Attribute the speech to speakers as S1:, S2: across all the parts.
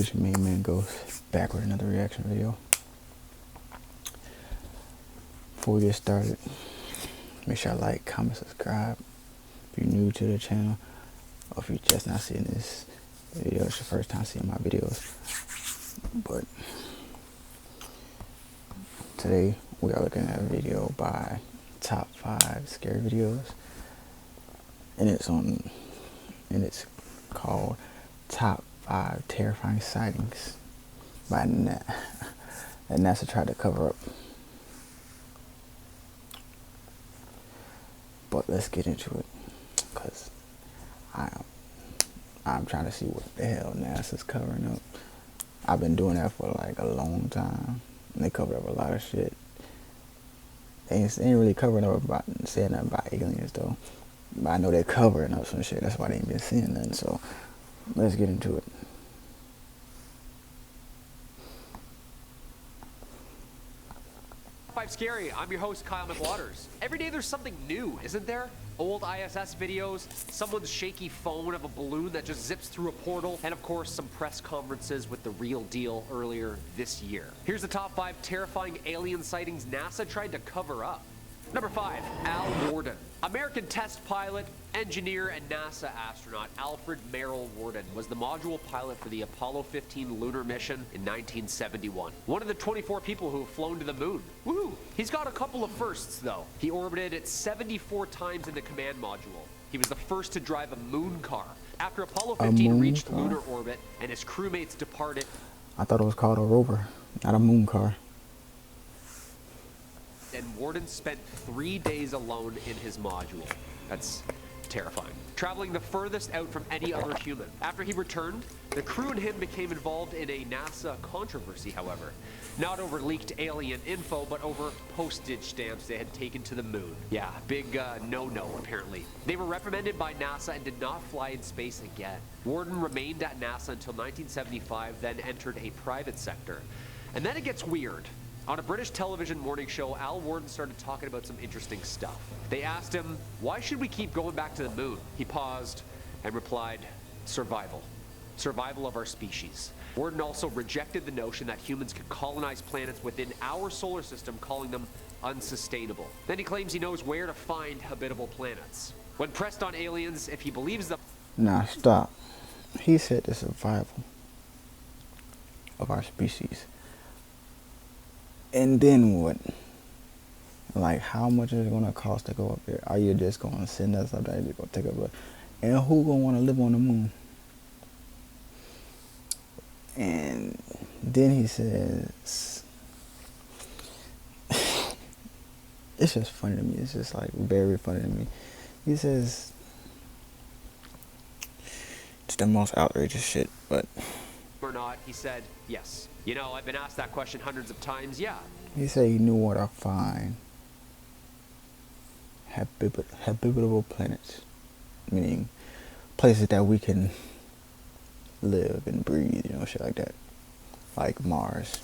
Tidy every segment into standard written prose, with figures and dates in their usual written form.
S1: it's your main man Ghost, back with another reaction video. Before we get started, make sure I like, comment, subscribe. If you're new to the channel, or if you're just not seeing this video, it's your first time seeing my videos. But today we are looking at a video by top 5 scary videos, and it's called Top 5 Terrifying Sightings by that NASA tried to cover up. But let's get into it, because I'm trying to see what the hell NASA's covering up. I've been doing that for like a long time, and they covered up a lot of shit. They ain't really covering up about saying nothing about aliens though. But I know they're covering up some shit. That's why they ain't been seeing nothing. So let's get into it.
S2: Five Scary. I'm your host, Kyle McWaters. Every day there's something new, isn't there? Old ISS videos, someone's shaky phone of a balloon that just zips through a portal, and of course some press conferences with the real deal earlier this year. Here's the top 5 terrifying alien sightings NASA tried to cover up. Number 5, Al Worden. American test pilot, engineer, and NASA astronaut Alfred Merrill Worden was the module pilot for the Apollo 15 lunar mission in 1971. One of the 24 people who have flown to the moon. Woo! He's got a couple of firsts, though. He orbited it 74 times in the command module. He was the first to drive a moon car. After Apollo 15 reached lunar orbit and his crewmates departed...
S1: I thought it was called a rover, not a moon car.
S2: And Worden spent 3 days alone in his module. That's terrifying. Traveling the furthest out from any other human. After he returned, the crew and him became involved in a NASA controversy, however. Not over leaked alien info, but over postage stamps they had taken to the moon. Yeah, big no-no, apparently. They were reprimanded by NASA and did not fly in space again. Worden remained at NASA until 1975, then entered a private sector. And then it gets weird. On a British television morning show, Al Worden started talking about some interesting stuff. They asked him, why should we keep going back to the moon? He paused and replied, survival. Survival of our species. Worden also rejected the notion that humans could colonize planets within our solar system, calling them unsustainable. Then he claims he knows where to find habitable planets. When pressed on aliens, if he believes them...
S1: Nah, stop. He said the survival of our species. And then what? Like, how much is it gonna cost to go up there? Are you just gonna send us up there? You're gonna take up, and who gonna want to live on the moon? And then he says, it's just funny to me. It's just like very funny to me. He says, it's the most outrageous shit, but.
S2: Or not, he said, yes. You know, I've been asked that question hundreds of times, yeah.
S1: He said he knew where to find habitable planets, meaning places that we can live and breathe, you know, shit like that, like Mars.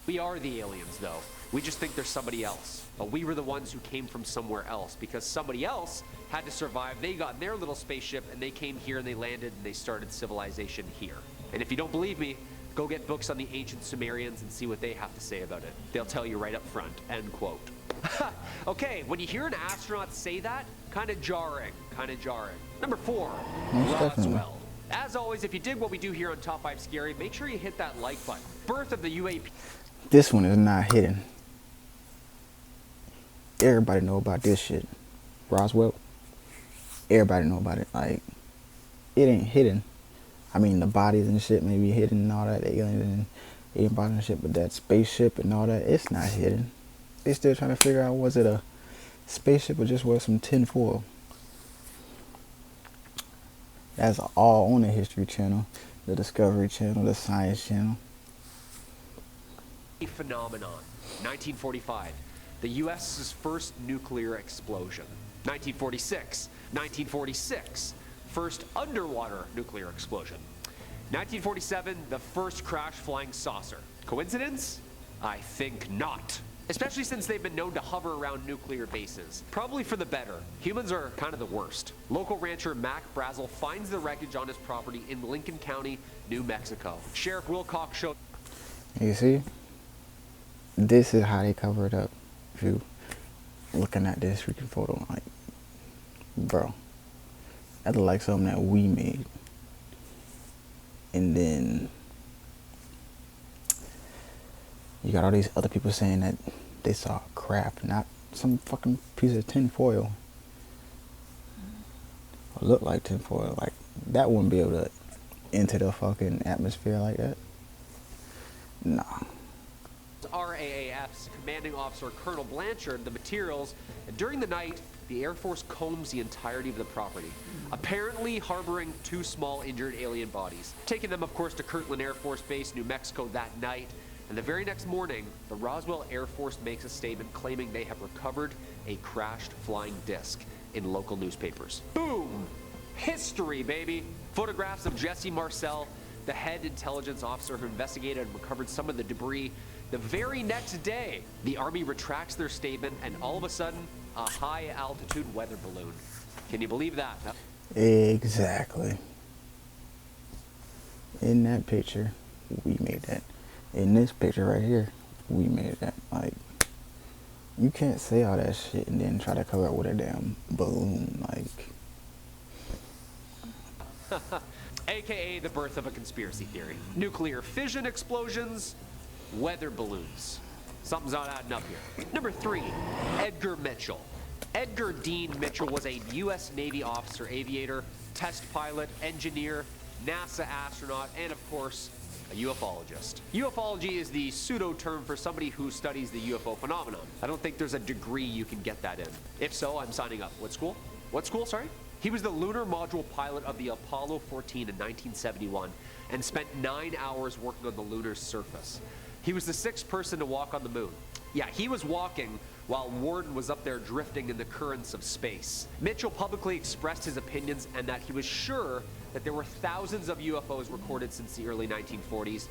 S2: We are the aliens, though. We just think there's somebody else. But we were the ones who came from somewhere else, because somebody else had to survive. They got in their little spaceship, and they came here, and they landed, and they started civilization here. And if you don't believe me, go get books on the ancient Sumerians and see what they have to say about it. They'll tell you right up front, end quote. Okay, when you hear an astronaut say that, kind of jarring. Number 4, Roswell. As always, if you dig what we do here on Top 5 Scary, make sure you hit that like button. Birth of the UAP.
S1: This one is not hidden. Everybody know about this shit. Roswell. Everybody know about it. Like, it ain't hidden. I mean, the bodies and shit may be hidden and all that, aliens and alien bodies and shit, but that spaceship and all that, it's not hidden. They still trying to figure out, was it a spaceship or just was some tinfoil? That's all on the History Channel, the Discovery Channel, the Science Channel.
S2: Phenomenon. 1945. The U.S.'s first nuclear explosion. 1946. First underwater nuclear explosion. 1947, the first crash flying saucer. Coincidence? I think not. especially since they've been known to hover around nuclear bases. Probably for the better. Humans are kind of the worst. Local rancher Mac Brazel finds the wreckage on his property in Lincoln County, New Mexico. Sheriff Wilcox showed...
S1: You see? This is how they cover it up. If you looking at this freaking photo, like, bro, that look like something that we made. And then you got all these other people saying that they saw craft, not some fucking piece of tin foil. It looked like tin foil. Like, that wouldn't be able to enter the fucking atmosphere like that. Nah.
S2: RAAF's commanding officer, Colonel Blanchard, the materials, and during the night, the Air Force combs the entirety of the property, apparently harboring 2 small injured alien bodies. Taking them, of course, to Kirtland Air Force Base, New Mexico that night. And the very next morning, the Roswell Air Force makes a statement claiming they have recovered a crashed flying disc in local newspapers. Boom! History, baby! Photographs of Jesse Marcel, the head intelligence officer who investigated and recovered some of the debris. The very next day, the Army retracts their statement, and all of a sudden, a high-altitude weather balloon. Can you believe that?
S1: Exactly. In that picture, we made that. In this picture right here, we made that. Like, you can't say all that shit and then try to cover it with a damn balloon. Like,
S2: AKA the birth of a conspiracy theory. Nuclear fission explosions, weather balloons. Something's not adding up here. Number 3, Edgar Mitchell. Edgar Dean Mitchell was a U.S. Navy officer, aviator, test pilot, engineer, NASA astronaut, and of course, a ufologist. Ufology is the pseudo term for somebody who studies the UFO phenomenon. I don't think there's a degree you can get that in. If so, I'm signing up. What school? What school, sorry? He was the lunar module pilot of the Apollo 14 in 1971 and spent 9 hours working on the lunar surface. He was the 6th person to walk on the moon. Yeah, he was walking while Warden was up there drifting in the currents of space. Mitchell publicly expressed his opinions and that he was sure that there were thousands of UFOs recorded since the early 1940s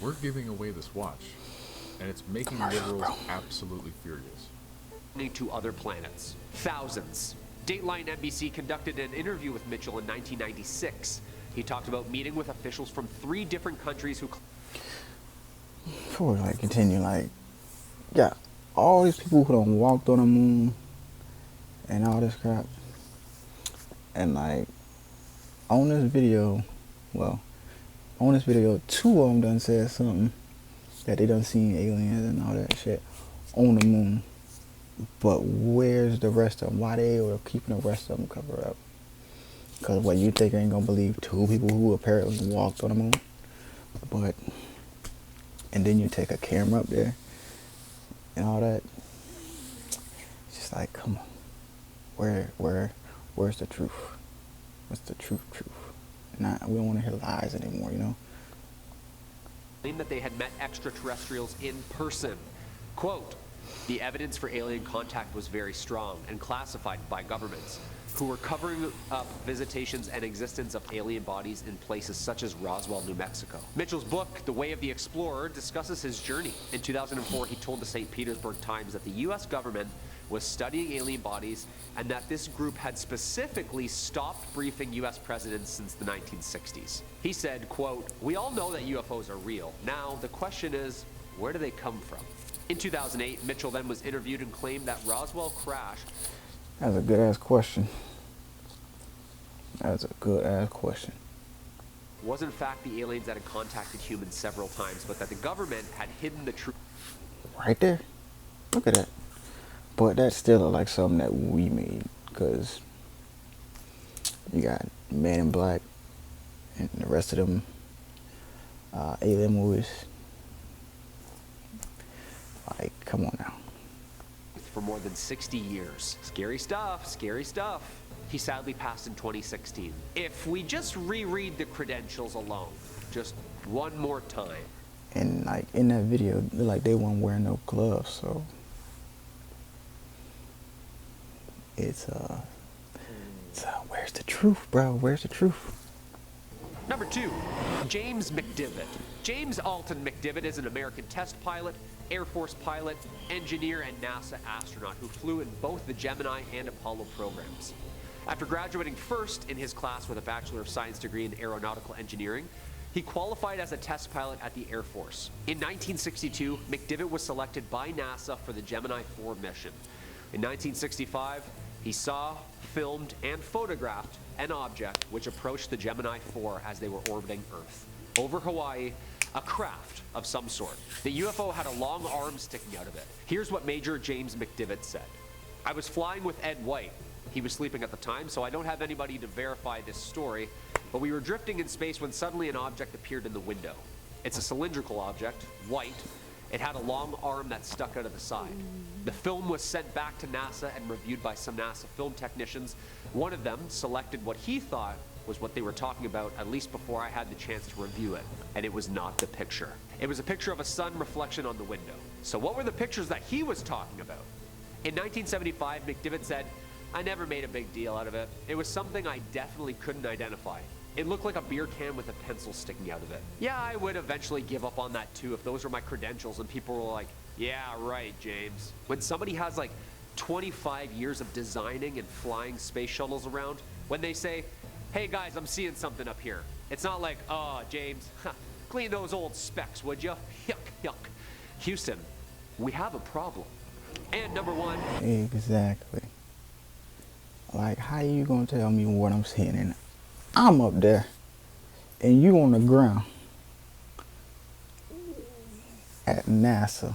S3: We're giving away this watch, and it's making liberals absolutely furious.
S2: belonging to other planets. Thousands. Dateline NBC conducted an interview with Mitchell in 1996. He talked about meeting with officials from 3 different countries who...
S1: before we like continue, like, yeah, all these people who done walked on the moon and all this crap, and like on this video, 2 of them done said something that they done seen aliens and all that shit on the moon. But where's the rest of them? Why they able to keeping the rest of them covered up? Because what, you think I ain't gonna believe 2 people who apparently walked on the moon? But, and then you take a camera up there and all that. It's just like, come on. Where's the truth? What's the truth? Nah, we don't want to hear lies anymore, you know?
S2: claimed that they had met extraterrestrials in person. Quote, the evidence for alien contact was very strong and classified by governments who were covering up visitations and existence of alien bodies in places such as Roswell, New Mexico. Mitchell's book, The Way of the Explorer, discusses his journey. In 2004, he told the St. Petersburg Times that the U.S. government was studying alien bodies and that this group had specifically stopped briefing U.S. presidents since the 1960s. He said, quote, we all know that UFOs are real. Now, the question is, where do they come from? In 2008, Mitchell then was interviewed and claimed that Roswell crashed.
S1: That's a good-ass question. That's a good-ass question.
S2: Was in fact the aliens that had contacted humans several times, but that the government had hidden the truth.
S1: Right there. Look at that. But that's still like something that we made, because you got Man in Black and the rest of them alien movies. Like, come on now.
S2: For more than 60 years. Scary stuff, scary stuff. He sadly passed in 2016. If we just reread the credentials alone, just one more time.
S1: And like in that video, like they weren't wearing no gloves, so it's where's the truth, bro? Where's the truth?
S2: Number 2, James McDivitt. James Alton McDivitt is an American test pilot, Air Force pilot, engineer, and NASA astronaut who flew in both the Gemini and Apollo programs. After graduating first in his class with a Bachelor of Science degree in aeronautical engineering, he qualified as a test pilot at the Air Force. In 1962, McDivitt was selected by NASA for the Gemini 4 mission. In 1965, he saw, filmed, and photographed an object which approached the Gemini 4 as they were orbiting Earth. Over Hawaii, a craft of some sort. The UFO had a long arm sticking out of it. Here's what Major James McDivitt said. I was flying with Ed White. He was sleeping at the time, so I don't have anybody to verify this story, but we were drifting in space when suddenly an object appeared in the window. It's a cylindrical object, white. It had a long arm that stuck out of the side. The film was sent back to NASA and reviewed by some NASA film technicians. One of them selected what he thought was what they were talking about, at least before I had the chance to review it, and it was not the picture. It was a picture of a sun reflection on the window. So what were the pictures that he was talking about? In 1975, McDivitt said, I never made a big deal out of it. It was something I definitely couldn't identify. It looked like a beer can with a pencil sticking out of it. Yeah, I would eventually give up on that too if those were my credentials and people were like, yeah, right, James. When somebody has like 25 years of designing and flying space shuttles around, when they say, hey guys, I'm seeing something up here. It's not like, oh, James, clean those old specs, would you? Yuck, yuck. Houston, we have a problem. And number one.
S1: Exactly. Like, how you gonna tell me what I'm seeing? And I'm up there, and you on the ground at NASA.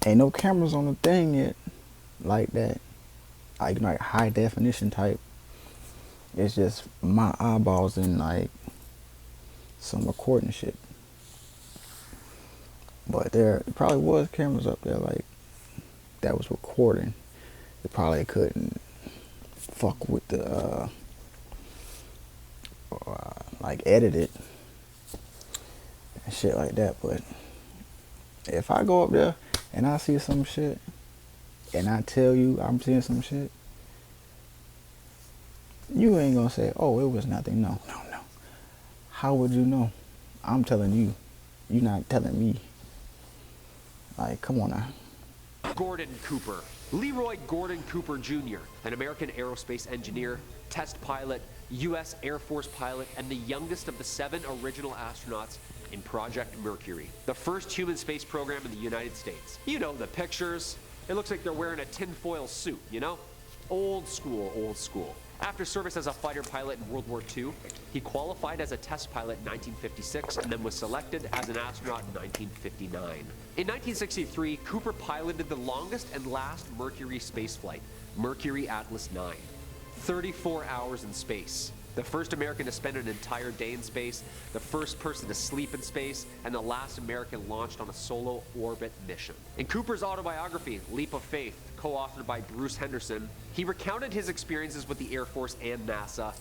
S1: Ain't no cameras on the thing yet, like that, like high definition type. It's just my eyeballs and like some recording shit. But there probably was cameras up there like that was recording. It probably couldn't fuck with the like edit it and shit like that. But if I go up there and I see some shit and I tell you I'm seeing some shit, you ain't gonna say, oh, it was nothing. No. How would you know? I'm telling you. You're not telling me. Like, come on now.
S2: Gordon Cooper. Leroy Gordon Cooper Jr., an American aerospace engineer, test pilot, U.S. Air Force pilot, and the youngest of the 7 original astronauts in Project Mercury, the first human space program in the United States. You know the pictures. It looks like they're wearing a tinfoil suit, you know? Old school, old school. After service as a fighter pilot in World War II, he qualified as a test pilot in 1956 and then was selected as an astronaut in 1959. In 1963, Cooper piloted the longest and last Mercury spaceflight, Mercury Atlas 9. 34 hours in space. The first American to spend an entire day in space, the first person to sleep in space, and the last American launched on a solo orbit mission. In Cooper's autobiography, Leap of Faith, co-authored by Bruce Henderson, he recounted his experiences with the Air Force and NASA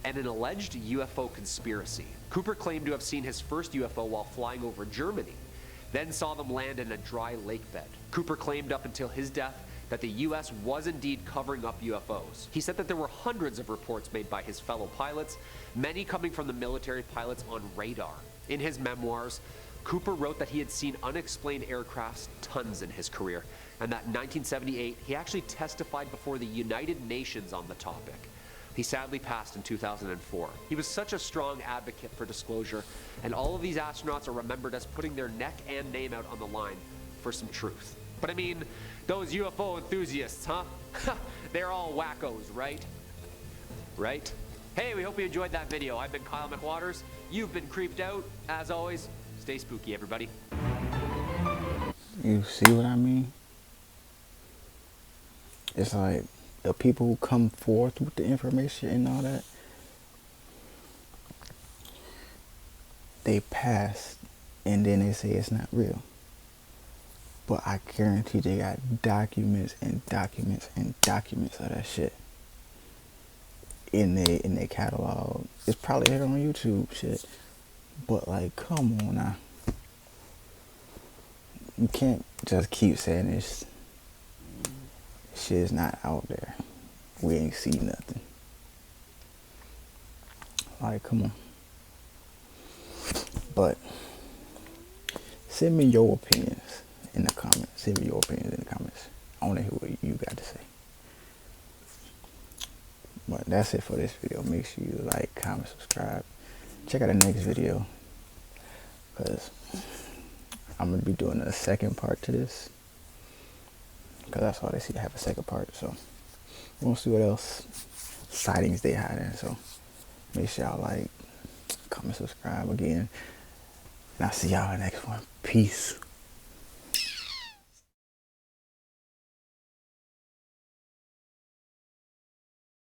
S2: and an alleged UFO conspiracy. Cooper claimed to have seen his first UFO while flying over Germany, then saw them land in a dry lake bed. Cooper claimed up until his death that the U.S. was indeed covering up UFOs. He said that there were hundreds of reports made by his fellow pilots, many coming from the military pilots on radar. In his memoirs, Cooper wrote that he had seen unexplained aircrafts tons in his career, and that in 1978, he actually testified before the United Nations on the topic. He sadly passed in 2004. He was such a strong advocate for disclosure, and all of these astronauts are remembered as putting their neck and name out on the line for some truth. But I mean, those UFO enthusiasts, huh? They're all wackos, right? Right? Hey, we hope you enjoyed that video. I've been Kyle McWaters. You've been creeped out. As always, stay spooky, everybody.
S1: You see what I mean? It's like the people who come forth with the information and all that, they pass and then they say it's not real. But I guarantee they got documents and documents and documents of that shit in their catalog. It's probably here on YouTube shit. But like, come on now. You can't just keep saying this shit is not out there. We ain't see nothing. Like, come on. But send me your opinions in the comments. Send me your opinions in the comments. I want to hear what you got to say. But that's it for this video. Make sure you like, comment, subscribe. Check out the next video, because I'm going to be doing a second part to this, because that's all they see to have a second part. So we'll see what else sightings they hide in. So make sure y'all like, comment, subscribe again, and I'll see y'all in the next one. Peace.